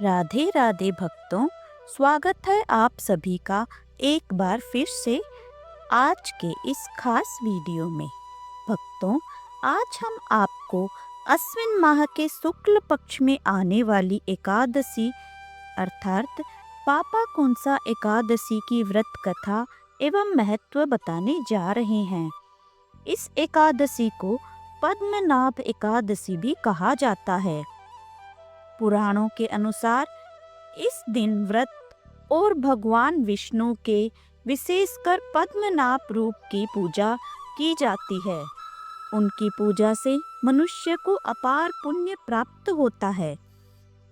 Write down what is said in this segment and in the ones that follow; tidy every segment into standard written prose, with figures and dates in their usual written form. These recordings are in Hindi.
राधे राधे भक्तों, स्वागत है आप सभी का एक बार फिर से आज के इस खास वीडियो में। भक्तों, आज हम आपको अश्विन माह के शुक्ल पक्ष में आने वाली एकादशी अर्थात पापाकुंसा एकादशी की व्रत कथा एवं महत्व बताने जा रहे हैं। इस एकादशी को पद्मनाभ एकादशी भी कहा जाता है। पुराणों के अनुसार इस दिन व्रत और भगवान विष्णु के विशेषकर पद्मनाभ रूप की पूजा की जाती है। उनकी पूजा से मनुष्य को अपार पुण्य प्राप्त होता है।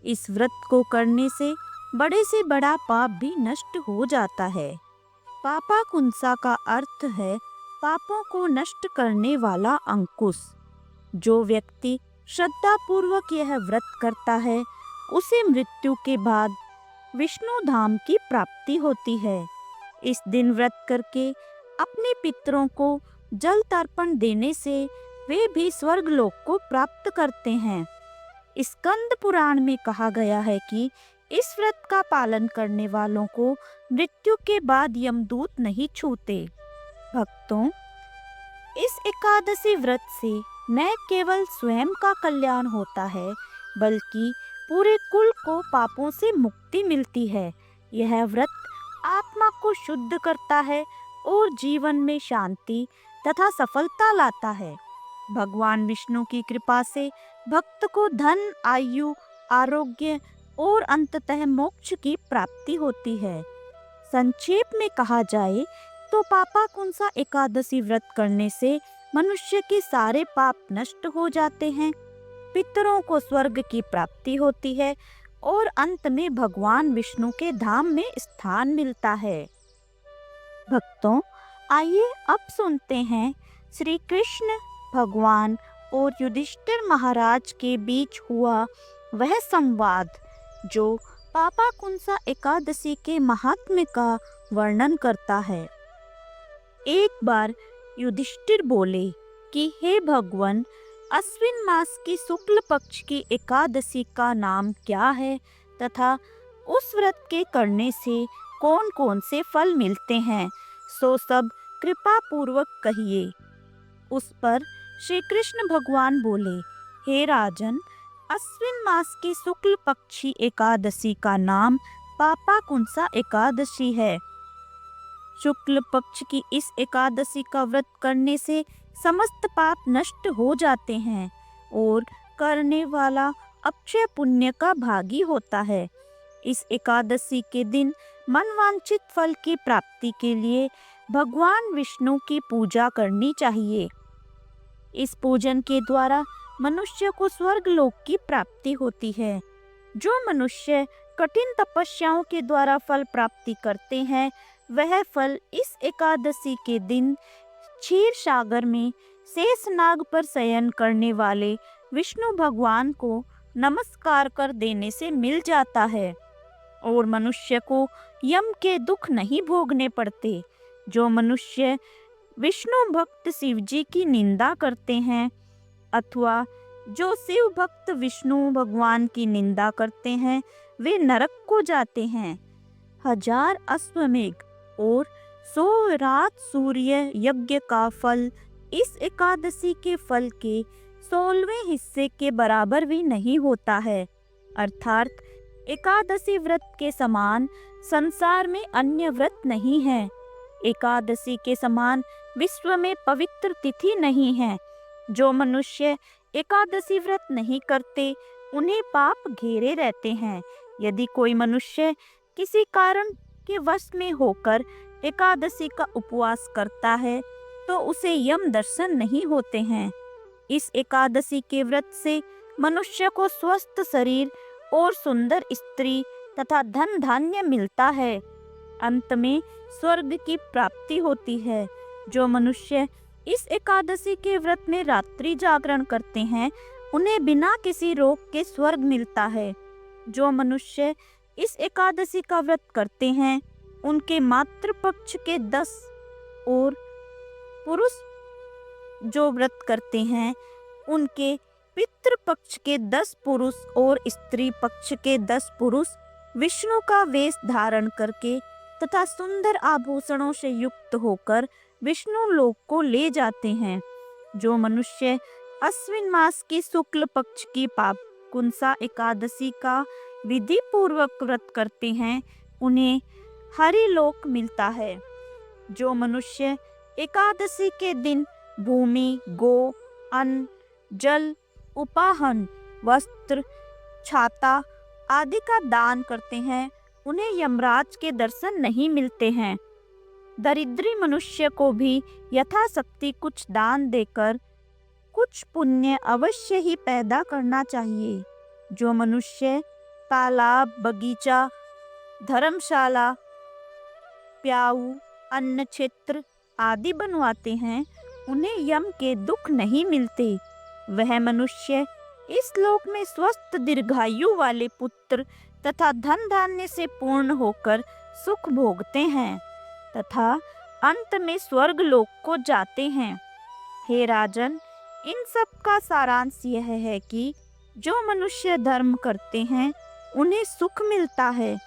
इस व्रत को करने से बड़े से बड़ा पाप भी नष्ट हो जाता है। पापाकुंसा का अर्थ है पापों को नष्ट करने वाला अंकुश। जो व्यक्ति श्रद्धा पूर्वक यह व्रत करता है उसे मृत्यु के बाद विष्णु धाम की प्राप्ति होती है। इस दिन व्रत करके अपने पितरों को जल तर्पण देने से वे भी स्वर्ग लोक को प्राप्त करते हैं। स्कंद पुराण में कहा गया है कि इस व्रत का पालन करने वालों को मृत्यु के बाद यमदूत नहीं छूते। भक्तों, इस एकादशी व्रत से न केवल स्वयं का कल्याण होता है बल्कि पूरे कुल को पापों से मुक्ति मिलती है। यह व्रत आत्मा को शुद्ध करता है और जीवन में शांति तथा सफलता लाता है। भगवान विष्णु की कृपा से भक्त को धन, आयु, आरोग्य और अंततः मोक्ष की प्राप्ति होती है। संक्षेप में कहा जाए तो पापाकुंसा एकादशी व्रत करने से मनुष्य के सारे पाप नष्ट हो जाते हैं, पितरों को स्वर्ग की प्राप्ति होती है और अंत में भगवान विष्णु के धाम में स्थान मिलता है। भक्तों, आइए अब सुनते हैं श्री कृष्ण भगवान और युधिष्ठिर महाराज के बीच हुआ वह संवाद जो पापाकुंसा एकादशी के महात्म्य का वर्णन करता है। एक बार युधिष्ठिर बोले कि हे भगवान, अश्विन मास की शुक्ल पक्ष की एकादशी का नाम क्या है तथा उस व्रत के करने से कौन कौन से फल मिलते हैं, सो सब कृपा पूर्वक कहिए। उस पर श्री कृष्ण भगवान बोले, हे राजन, अश्विन मास की शुक्ल पक्षी एकादशी का नाम पापाकुंसा एकादशी है। शुक्ल पक्ष की इस एकादशी का व्रत करने से समस्त पाप नष्ट हो जाते हैं और करने वाला अक्षय पुण्य का भागी होता है। इस एकादशी के दिन मनवांछित फल की प्राप्ति के लिए भगवान विष्णु की पूजा करनी चाहिए। इस पूजन के द्वारा मनुष्य को स्वर्ग लोक की प्राप्ति होती है। जो मनुष्य कठिन तपस्याओं के द्वारा फल प्राप्ति करते हैं वह फल इस एकादशी के दिन क्षीर सागर में शेषनाग पर शयन करने वाले विष्णु भगवान को नमस्कार कर देने से मिल जाता है और मनुष्य को यम के दुख नहीं भोगने पड़ते। जो मनुष्य विष्णु भक्त शिव जी की निंदा करते हैं अथवा जो शिव भक्त विष्णु भगवान की निंदा करते हैं वे नरक को जाते हैं। 1000 अश्वमेघ और 100 रात सूर्य यज्ञ का फल इस एकादशी के फल के 16वें हिस्से के बराबर भी नहीं होता है। अर्थात एकादशी व्रत के समान संसार में अन्य व्रत नहीं है। एकादशी के समान विश्व में पवित्र तिथि नहीं है। जो मनुष्य एकादशी व्रत नहीं करते उन्हें पाप घेरे रहते हैं। यदि कोई मनुष्य किसी कारण के वश में होकर एकादशी का उपवास करता है तो उसे यम दर्शन नहीं होते हैं। इस एकादशी के व्रत से मनुष्य को स्वस्थ शरीर और सुंदर स्त्री तथा धन धान्य मिलता है। अंत में स्वर्ग की प्राप्ति होती है। जो मनुष्य इस एकादशी के व्रत में रात्रि जागरण करते हैं उन्हें बिना किसी रोग के स्वर्ग मिलता है। जो मनुष्य इस एकादशी का व्रत करते हैं उनके मातृपक्ष के 10 और पुरुष जो व्रत करते हैं उनके पितृपक्ष के 10 पुरुष और स्त्री पक्ष के 10 पुरुष विष्णु का वेश धारण करके तथा सुंदर आभूषणों से युक्त होकर विष्णु लोक को ले जाते हैं। जो मनुष्य अश्विन मास की शुक्ल पक्ष की पापकुंसा एकादशी का विधि पूर्वक व्रत करते हैं उन्हें हरिलोक मिलता है। जो मनुष्य एकादशी के दिन भूमि, गो, अन्न, जल, उपाहन, वस्त्र, छाता आदि का दान करते हैं उन्हें यमराज के दर्शन नहीं मिलते हैं। दरिद्री मनुष्य को भी यथाशक्ति कुछ दान देकर कुछ पुण्य अवश्य ही पैदा करना चाहिए। जो मनुष्य तालाब, बगीचा, धर्मशाला, प्याऊ, अन्न क्षेत्र आदि बनवाते हैं उन्हें यम के दुख नहीं मिलते। वह मनुष्य इस लोक में स्वस्थ दीर्घायु वाले पुत्र तथा धन धान्य से पूर्ण होकर सुख भोगते हैं तथा अंत में स्वर्ग लोक को जाते हैं। हे राजन, इन सब का सारांश यह है कि जो मनुष्य धर्म करते हैं उन्हें सुख मिलता है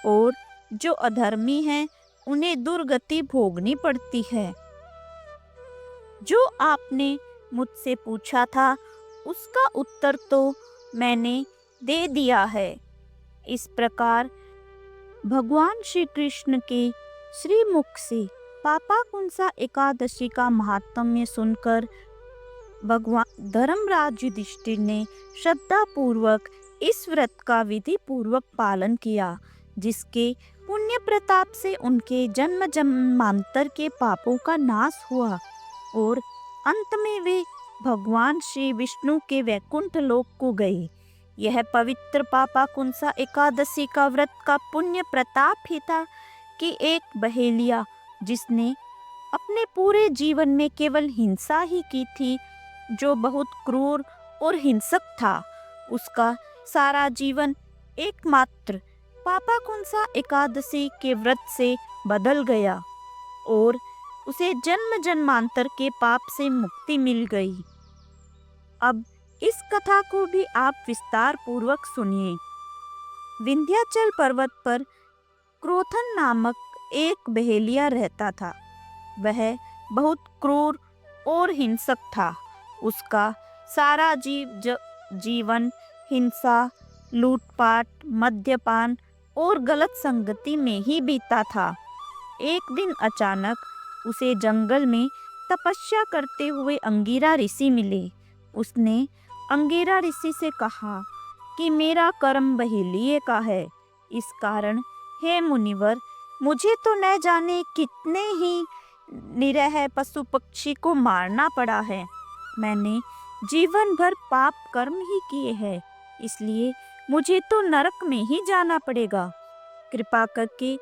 और जो अधर्मी हैं उन्हें दुर्गति भोगनी पड़ती है। जो आपने मुझसे पूछा था उसका उत्तर तो मैंने दे दिया है। इस प्रकार भगवान श्री कृष्ण के श्रीमुख से पापाकुंसा एकादशी का महात्म्य सुनकर भगवान धर्मराज युधिष्ठिर ने श्रद्धा पूर्वक इस व्रत का विधि पूर्वक पालन किया, जिसके पुण्य प्रताप से उनके जन्म जन्मांतर के पापों का नाश हुआ और अंत में वे भगवान श्री विष्णु के वैकुंठ लोक को गए। यह पवित्र पापाकुंसा एकादशी का व्रत का पुण्य प्रताप ही था कि एक बहेलिया जिसने अपने पूरे जीवन में केवल हिंसा ही की थी, जो बहुत क्रूर और हिंसक था, उसका सारा जीवन एकमात्र पापाकुंसा एकादशी के व्रत से बदल गया और उसे जन्म जन्मांतर के पाप से मुक्ति मिल गई। अब इस कथा को भी आप विस्तार पूर्वक सुनिए। विंध्याचल पर्वत पर क्रोथन नामक एक बहेलिया रहता था। वह बहुत क्रूर और हिंसक था। उसका सारा जीवन हिंसा, लूटपाट, मद्यपान और गलत संगति में ही बीता था। एक दिन अचानक उसे जंगल में तपस्या करते हुए अंगिरा ऋषि मिले। उसने अंगिरा ऋषि से कहा कि मेरा कर्म बहेलिये का है, इस कारण हे मुनिवर, मुझे तो न जाने कितने ही निरीह पशु पक्षी को मारना पड़ा है। मैंने जीवन भर पाप कर्म ही किए हैं, इसलिए मुझे तो नरक में ही जाना पड़ेगा। कृपा करके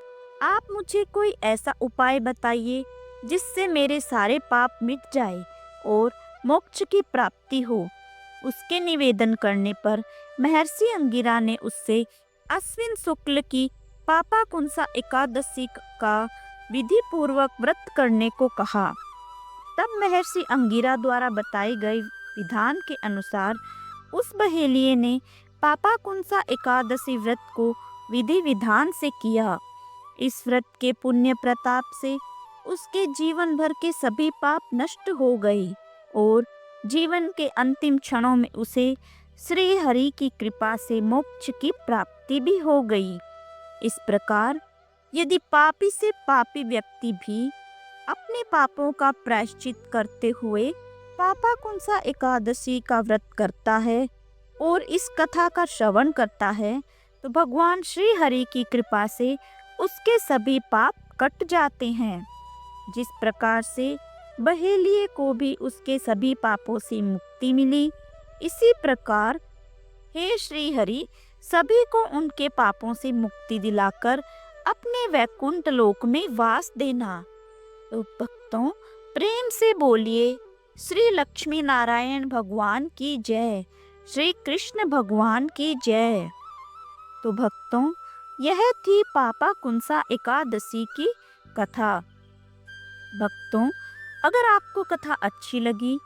आप मुझे कोई ऐसा उपाय बताइए जिससे मेरे सारे पाप मिट जाए और मोक्ष की प्राप्ति हो। उसके निवेदन करने पर महर्षि अंगिरा ने उससे अश्विन शुक्ल की पापाकुंसा एकादशी का विधि पूर्वक व्रत करने को कहा। तब महर्षि अंगिरा द्वारा बताए गए विधान के अनुसार उस बहेलिये ने पापाकुंसा एकादशी व्रत को विधि विधान से किया। इस व्रत के पुण्य प्रताप से उसके जीवन भर के सभी पाप नष्ट हो गए और जीवन के अंतिम क्षणों में उसे श्री हरि की कृपा से मोक्ष की प्राप्ति भी हो गई। इस प्रकार यदि पापी से पापी व्यक्ति भी अपने पापों का प्रायश्चित करते हुए पापाकुंसा एकादशी का व्रत करता है और इस कथा का श्रवण करता है, तो भगवान श्री हरि की कृपा से उसके सभी पाप कट जाते हैं। जिस प्रकार से बहेलिये को भी उसके सभी पापों से मुक्ति मिली, इसी प्रकार हे श्री हरि सभी को उनके पापों से मुक्ति दिलाकर अपने वैकुंठ लोक में वास देना। तो भक्तों, प्रेम से बोलिए श्री लक्ष्मी नारायण भगवान की जय, श्री कृष्ण भगवान की जय। तो भक्तों, यह थी पापाकुंसा एकादशी की कथा। भक्तों, अगर आपको कथा अच्छी लगी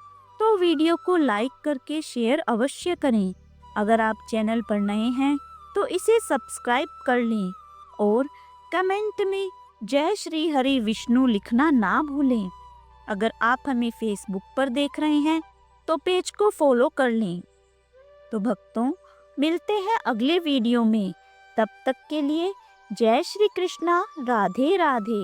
तो वीडियो को लाइक करके शेयर अवश्य करें। अगर आप चैनल पर नए हैं तो इसे सब्सक्राइब कर लें और कमेंट में जय श्री हरि विष्णु लिखना ना भूलें। अगर आप हमें फेसबुक पर देख रहे हैं तो पेज को फॉलो कर लें। तो भक्तों, मिलते हैं अगले वीडियो में। तब तक के लिए जय श्री कृष्णा, राधे राधे।